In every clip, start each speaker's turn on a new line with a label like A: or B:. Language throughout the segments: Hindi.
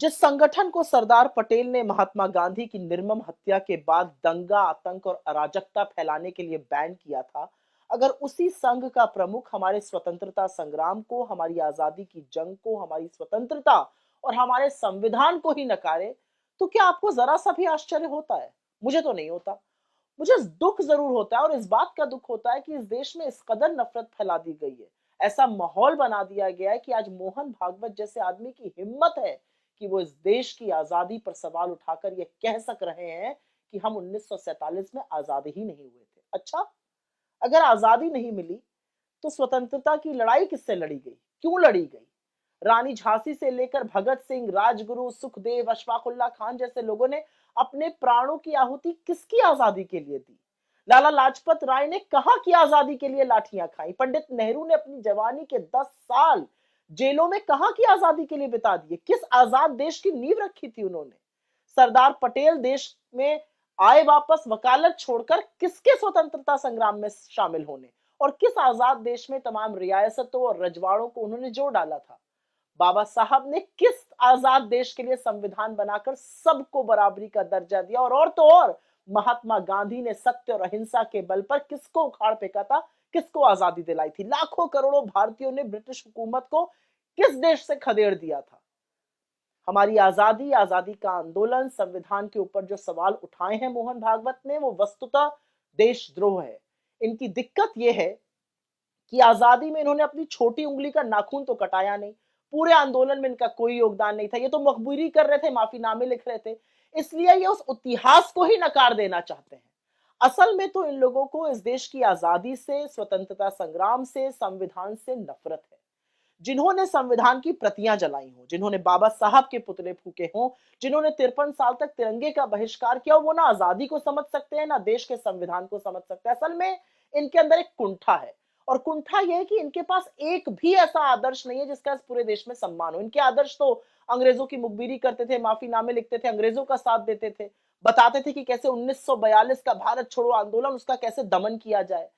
A: जिस संगठन को सरदार पटेल ने महात्मा गांधी की निर्मम हत्या के बाद दंगा, आतंक और अराजकता फैलाने के लिए बैन किया था, अगर उसी संघ का प्रमुख हमारे स्वतंत्रता संग्राम को, हमारी आजादी की जंग को, हमारी स्वतंत्रता और हमारे संविधान को ही नकारे, तो क्या आपको जरा सा भी आश्चर्य होता है? मुझे तो नहीं होता। मुझे दुख जरूर होता है, और इस बात का दुख होता है कि इस देश में इस कदर नफरत फैला दी गई है, ऐसा माहौल बना दिया गया है कि आज मोहन भागवत जैसे आदमी की हिम्मत है कि वो इस देश की आजादी पर सवाल उठाकर ये कह सक रहे हैं कि हम 1947 में आजाद ही नहीं हुए थे। अच्छा, अगर आजादी नहीं मिली तो स्वतंत्रता की लड़ाई किससे लड़ी गई, क्यों लड़ी गई? रानी झांसी से लेकर भगत सिंह, राजगुरु, सुखदेव, अशफाकुल्ला खान जैसे लोगों ने अपने प्राणों की आहुति किसकी आजादी के लिए दी? लाला लाजपत राय ने कहां की आजादी के लिए लाठियां खाई? पंडित नेहरू ने अपनी जवानी के 10 साल जेलों में कहां की आजादी के लिए बिता दिए? किस आजाद देश की नींव रखी थी उन्होंने? सरदार पटेल देश में आए वापस वकालत छोड़कर किसके स्वतंत्रता संग्राम में शामिल होने, और किस आजाद देश में तमाम रियासतों और रजवाड़ों को उन्होंने जोड़ डाला था? बाबा साहब ने किस आजाद देश के लिए संविधान बनाकर सबको बराबरी का दर्जा दिया, और तो और महात्मा गांधी ने सत्य और अहिंसा के बल पर किसको उखाड़ फेंका था, किसको आजादी दिलाई थी? लाखों करोड़ों भारतीयों ने ब्रिटिश हुकूमत को किस देश से खदेड़ दिया था? हमारी आजादी, आजादी का आंदोलन, संविधान के ऊपर जो सवाल उठाए हैं मोहन भागवत ने, वो वस्तुतः देशद्रोह है। इनकी दिक्कत यह है कि आजादी में इन्होंने अपनी छोटी उंगली का नाखून तो कटाया नहीं, पूरे आंदोलन में इनका कोई योगदान नहीं था, ये तो मखबूरी कर रहे थे, माफीनामे लिख रहे थे, इसलिए ये उस इतिहास को ही नकार देना चाहते हैं। असल में तो इन लोगों को इस देश की आजादी से, स्वतंत्रता संग्राम से, संविधान से नफरत है। जिन्होंने संविधान की प्रतियां जलाई हो, जिन्होंने बाबा साहब के पुतले फूके हों, जिन्होंने 53 साल तक तिरंगे का बहिष्कार किया, वो ना आजादी को समझ सकते हैं, ना देश के संविधान को समझ सकते हैं। असल में इनके अंदर एक कुंठा है, और कुंठा यह है कि इनके पास एक भी ऐसा आदर्श नहीं है जिसका इस पूरे देश में सम्मान हो। इनके आदर्श तो अंग्रेजों की मुखबिरी करते थे, माफीनामे लिखते थे, अंग्रेजों का साथ देते थे, बताते थे कि कैसे 1942 का भारत छोड़ो आंदोलन, उसका कैसे दमन किया जाए।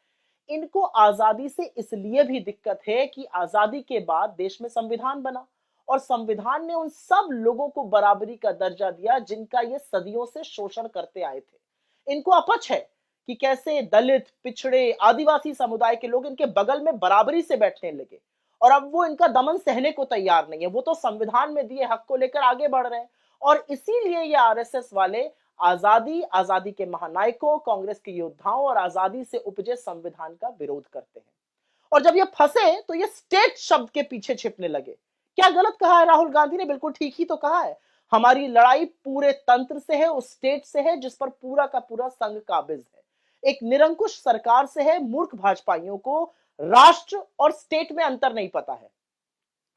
A: इनको आजादी से इसलिए भी दिक्कत है कि आजादी के बाद देश में संविधान बना, और संविधान ने उन सब लोगों को बराबरी का दर्जा दिया जिनका ये सदियों से शोषण करते आए थे। इनको अपच है कि कैसे दलित, पिछड़े, आदिवासी समुदाय के लोग इनके बगल में बराबरी से बैठने लगे, और अब वो इनका दमन सहने को तैयार नहीं है। वो तो संविधान में दिए हक को लेकर आगे बढ़ रहे हैं, और इसीलिए ये आरएसएस वाले आजादी, आजादी के महानायकों, कांग्रेस के योद्धाओं और आजादी से उपजे संविधान का विरोध करते हैं। और जब ये फंसे तो ये स्टेट शब्द के पीछे छिपने लगे। क्या गलत कहा है राहुल गांधी ने? बिल्कुल ठीक ही तो कहा है। हमारी लड़ाई पूरे तंत्र से है, उस स्टेट से है जिस पर पूरा का पूरा संघ काबिज है। एक निरंकुश सरकार से है। मूर्ख भाजपाइयों को राष्ट्र और स्टेट में अंतर नहीं पता है।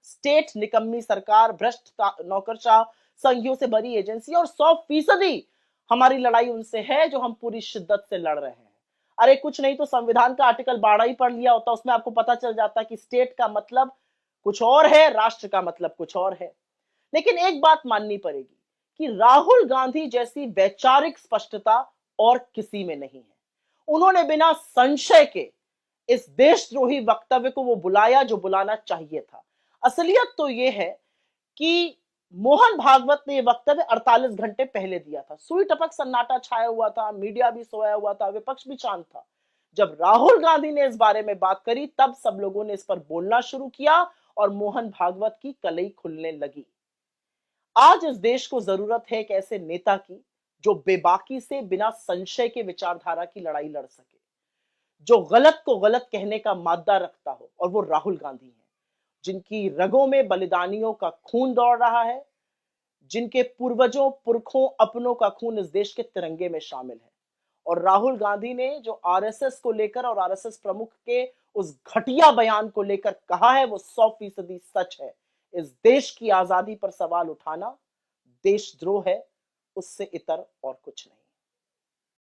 A: स्टेट निकम्मी सरकार, भ्रष्ट नौकरशाह, संघियों से भरी एजेंसी, और 100% हमारी लड़ाई उनसे है जो हम पूरी शिद्दत से लड़ रहे हैं। अरे कुछ नहीं तो संविधान का आर्टिकल 12 ही पढ़ लिया होता, उसमें आपको पता चल जाता कि स्टेट का मतलब कुछ और है, राष्ट्र का मतलब कुछ और है। लेकिन एक बात माननी पड़ेगी कि राहुल गांधी जैसी वैचारिक स्पष्टता और किसी में नहीं है। उन्होंने बिना संशय के इस देशद्रोही वक्तव्य को वो बुलाया जो बुलाना चाहिए था। असलियत तो ये है कि मोहन भागवत ने यह वक्तव्य 48 घंटे पहले दिया था। सुई टपक सन्नाटा छाया हुआ था, मीडिया भी सोया हुआ था, विपक्ष भी शांत था। जब राहुल गांधी ने इस बारे में बात करी तब सब लोगों ने इस पर बोलना शुरू किया और मोहन भागवत की कलई खुलने लगी। आज इस देश को जरूरत है एक ऐसे नेता की जो बेबाकी से, बिना संशय के विचारधारा की लड़ाई लड़ सके, जो गलत को गलत कहने का मादा रखता हो, और वो राहुल गांधी है, जिनकी रगों में बलिदानियों का खून दौड़ रहा है, जिनके पूर्वजों, पुरखों, अपनों का खून इस देश के तिरंगे में शामिल है। और राहुल गांधी ने जो आरएसएस को लेकर और आरएसएस प्रमुख के उस घटिया बयान को लेकर कहा है वो 100% सच है। इस देश की आजादी पर सवाल उठाना देशद्रोह है, उससे इतर और कुछ नहीं।